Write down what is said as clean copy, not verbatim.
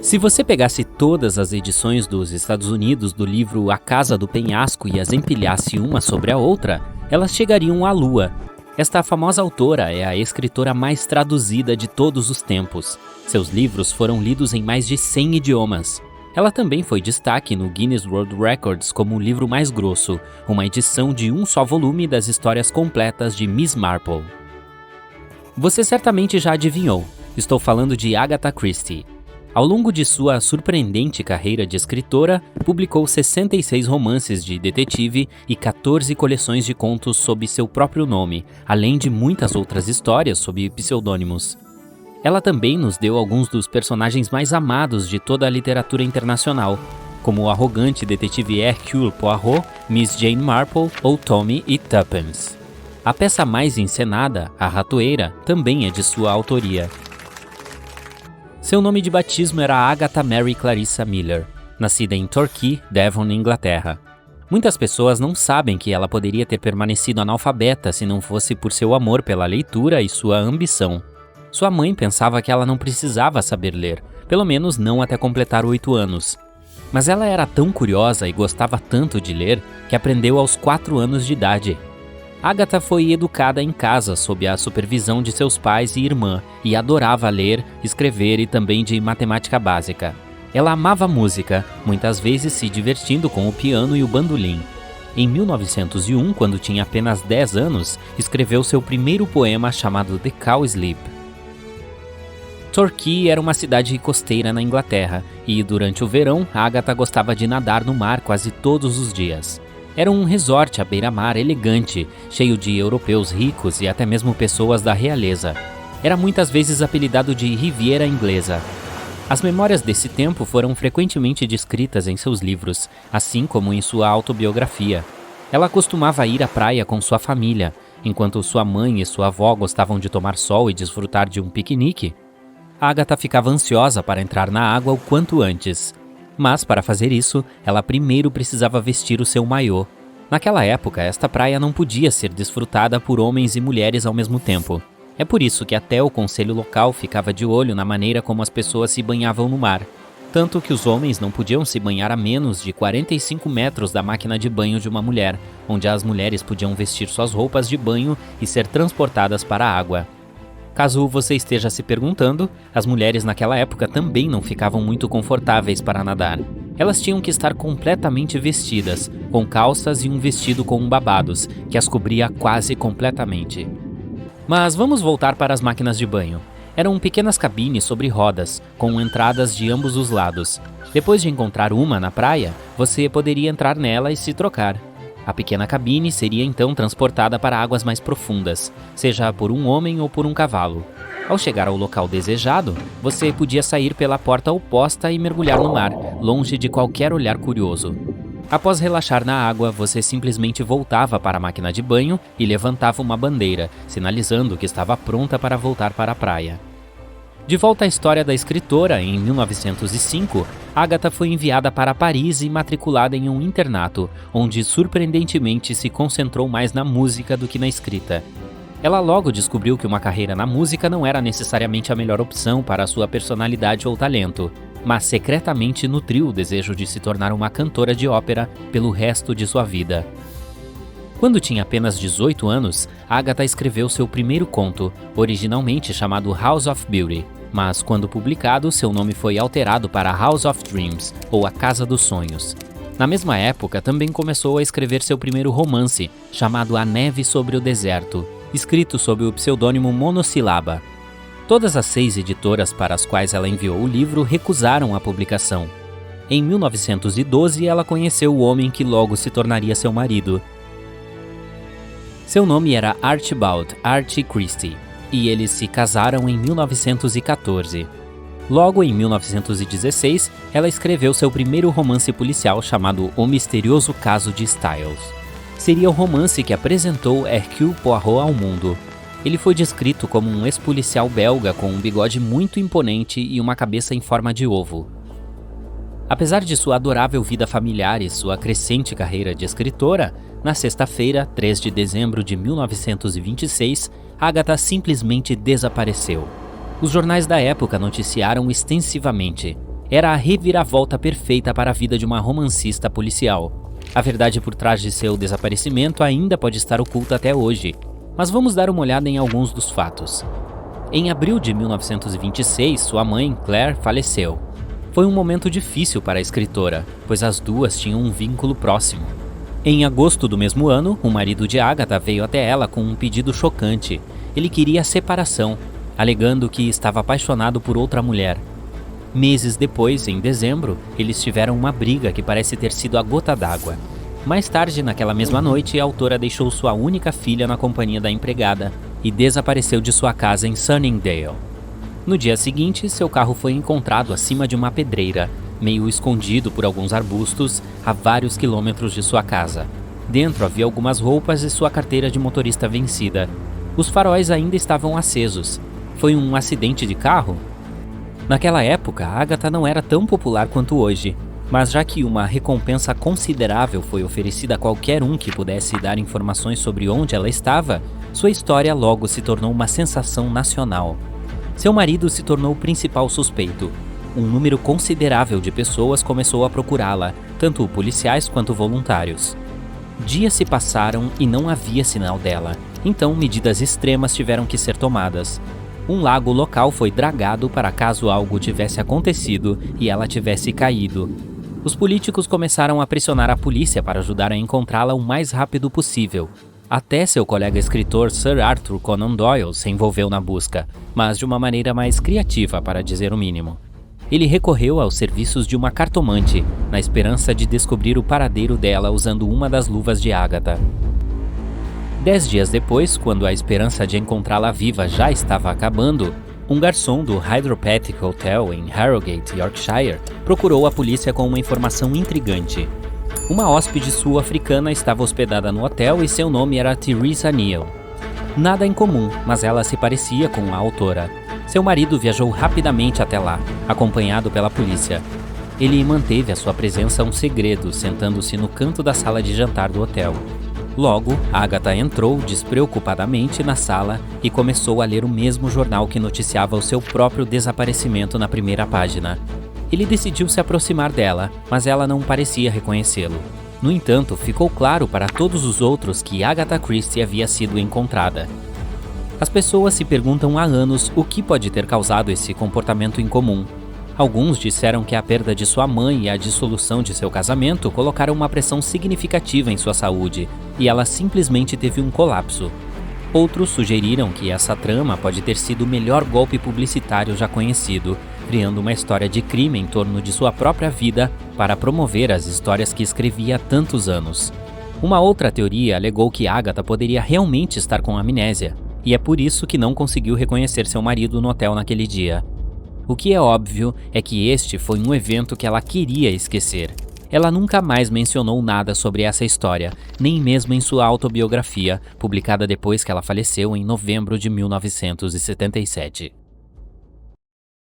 Se você pegasse todas as edições dos Estados Unidos do livro A Casa do Penhasco e as empilhasse uma sobre a outra, elas chegariam à Lua. Esta famosa autora é a escritora mais traduzida de todos os tempos. Seus livros foram lidos em mais de 100 idiomas. Ela também foi destaque no Guinness World Records como o livro mais grosso, uma edição de um só volume das histórias completas de Miss Marple. Você certamente já adivinhou, estou falando de Agatha Christie. Ao longo de sua surpreendente carreira de escritora, publicou 66 romances de detetive e 14 coleções de contos sob seu próprio nome, além de muitas outras histórias sob pseudônimos. Ela também nos deu alguns dos personagens mais amados de toda a literatura internacional, como o arrogante detetive Hercule Poirot, Miss Jane Marple ou Tommy e Tuppence. A peça mais encenada, A Ratoeira, também é de sua autoria. Seu nome de batismo era Agatha Mary Clarissa Miller, nascida em Torquay, Devon, Inglaterra. Muitas pessoas não sabem que ela poderia ter permanecido analfabeta se não fosse por seu amor pela leitura e sua ambição. Sua mãe pensava que ela não precisava saber ler, pelo menos não até completar 8 anos. Mas ela era tão curiosa e gostava tanto de ler que aprendeu aos 4 anos de idade. Agatha foi educada em casa sob a supervisão de seus pais e irmã e adorava ler, escrever e também de matemática básica. Ela amava música, muitas vezes se divertindo com o piano e o bandolim. Em 1901, quando tinha apenas 10 anos, escreveu seu primeiro poema chamado The Cow Sleep. Torquay era uma cidade costeira na Inglaterra e, durante o verão, Agatha gostava de nadar no mar quase todos os dias. Era um resort à beira-mar elegante, cheio de europeus ricos e até mesmo pessoas da realeza. Era muitas vezes apelidado de Riviera Inglesa. As memórias desse tempo foram frequentemente descritas em seus livros, assim como em sua autobiografia. Ela costumava ir à praia com sua família, enquanto sua mãe e sua avó gostavam de tomar sol e desfrutar de um piquenique. Agatha ficava ansiosa para entrar na água o quanto antes. Mas, para fazer isso, ela primeiro precisava vestir o seu maiô. Naquela época, esta praia não podia ser desfrutada por homens e mulheres ao mesmo tempo. É por isso que até o conselho local ficava de olho na maneira como as pessoas se banhavam no mar. Tanto que os homens não podiam se banhar a menos de 45 metros da máquina de banho de uma mulher, onde as mulheres podiam vestir suas roupas de banho e ser transportadas para a água. Caso você esteja se perguntando, as mulheres naquela época também não ficavam muito confortáveis para nadar. Elas tinham que estar completamente vestidas, com calças e um vestido com babados, que as cobria quase completamente. Mas vamos voltar para as máquinas de banho. Eram pequenas cabines sobre rodas, com entradas de ambos os lados. Depois de encontrar uma na praia, você poderia entrar nela e se trocar. A pequena cabine seria então transportada para águas mais profundas, seja por um homem ou por um cavalo. Ao chegar ao local desejado, você podia sair pela porta oposta e mergulhar no mar, longe de qualquer olhar curioso. Após relaxar na água, você simplesmente voltava para a máquina de banho e levantava uma bandeira, sinalizando que estava pronta para voltar para a praia. De volta à história da escritora, em 1905, Agatha foi enviada para Paris e matriculada em um internato, onde surpreendentemente se concentrou mais na música do que na escrita. Ela logo descobriu que uma carreira na música não era necessariamente a melhor opção para a sua personalidade ou talento, mas secretamente nutriu o desejo de se tornar uma cantora de ópera pelo resto de sua vida. Quando tinha apenas 18 anos, Agatha escreveu seu primeiro conto, originalmente chamado House of Beauty, mas quando publicado, seu nome foi alterado para House of Dreams, ou A Casa dos Sonhos. Na mesma época, também começou a escrever seu primeiro romance, chamado A Neve sobre o Deserto, escrito sob o pseudônimo Monossílaba. Todas as 6 editoras para as quais ela enviou o livro recusaram a publicação. Em 1912, ela conheceu o homem que logo se tornaria seu marido. Seu nome era Archibald Archie Christie, e eles se casaram em 1914. Logo em 1916, ela escreveu seu primeiro romance policial chamado O Misterioso Caso de Styles. Seria o romance que apresentou Hercule Poirot ao mundo. Ele foi descrito como um ex-policial belga com um bigode muito imponente e uma cabeça em forma de ovo. Apesar de sua adorável vida familiar e sua crescente carreira de escritora, na sexta-feira, 3 de dezembro de 1926, Agatha simplesmente desapareceu. Os jornais da época noticiaram extensivamente. Era a reviravolta perfeita para a vida de uma romancista policial. A verdade por trás de seu desaparecimento ainda pode estar oculta até hoje, mas vamos dar uma olhada em alguns dos fatos. Em abril de 1926, sua mãe, Claire, faleceu. Foi um momento difícil para a escritora, pois as duas tinham um vínculo próximo. Em agosto do mesmo ano, o marido de Agatha veio até ela com um pedido chocante. Ele queria a separação, alegando que estava apaixonado por outra mulher. Meses depois, em dezembro, eles tiveram uma briga que parece ter sido a gota d'água. Mais tarde, naquela mesma noite, a autora deixou sua única filha na companhia da empregada e desapareceu de sua casa em Sunningdale. No dia seguinte, seu carro foi encontrado acima de uma pedreira, meio escondido por alguns arbustos, a vários quilômetros de sua casa. Dentro havia algumas roupas e sua carteira de motorista vencida. Os faróis ainda estavam acesos. Foi um acidente de carro? Naquela época, Agatha não era tão popular quanto hoje, mas já que uma recompensa considerável foi oferecida a qualquer um que pudesse dar informações sobre onde ela estava, sua história logo se tornou uma sensação nacional. Seu marido se tornou o principal suspeito. Um número considerável de pessoas começou a procurá-la, tanto policiais quanto voluntários. Dias se passaram e não havia sinal dela, então medidas extremas tiveram que ser tomadas. Um lago local foi dragado para caso algo tivesse acontecido e ela tivesse caído. Os políticos começaram a pressionar a polícia para ajudar a encontrá-la o mais rápido possível. Até seu colega escritor Sir Arthur Conan Doyle se envolveu na busca, mas de uma maneira mais criativa, para dizer o mínimo. Ele recorreu aos serviços de uma cartomante, na esperança de descobrir o paradeiro dela usando uma das luvas de Agatha. 10 dias depois, quando a esperança de encontrá-la viva já estava acabando, um garçom do Hydropathic Hotel em Harrogate, Yorkshire, procurou a polícia com uma informação intrigante. Uma hóspede sul-africana estava hospedada no hotel e seu nome era Theresa Neal. Nada em comum, mas ela se parecia com a autora. Seu marido viajou rapidamente até lá, acompanhado pela polícia. Ele manteve a sua presença um segredo, sentando-se no canto da sala de jantar do hotel. Logo, Agatha entrou despreocupadamente na sala e começou a ler o mesmo jornal que noticiava o seu próprio desaparecimento na primeira página. Ele decidiu se aproximar dela, mas ela não parecia reconhecê-lo. No entanto, ficou claro para todos os outros que Agatha Christie havia sido encontrada. As pessoas se perguntam há anos o que pode ter causado esse comportamento incomum. Alguns disseram que a perda de sua mãe e a dissolução de seu casamento colocaram uma pressão significativa em sua saúde, e ela simplesmente teve um colapso. Outros sugeriram que essa trama pode ter sido o melhor golpe publicitário já conhecido, criando uma história de crime em torno de sua própria vida para promover as histórias que escrevia há tantos anos. Uma outra teoria alegou que Agatha poderia realmente estar com amnésia, e é por isso que não conseguiu reconhecer seu marido no hotel naquele dia. O que é óbvio é que este foi um evento que ela queria esquecer. Ela nunca mais mencionou nada sobre essa história, nem mesmo em sua autobiografia, publicada depois que ela faleceu em novembro de 1977.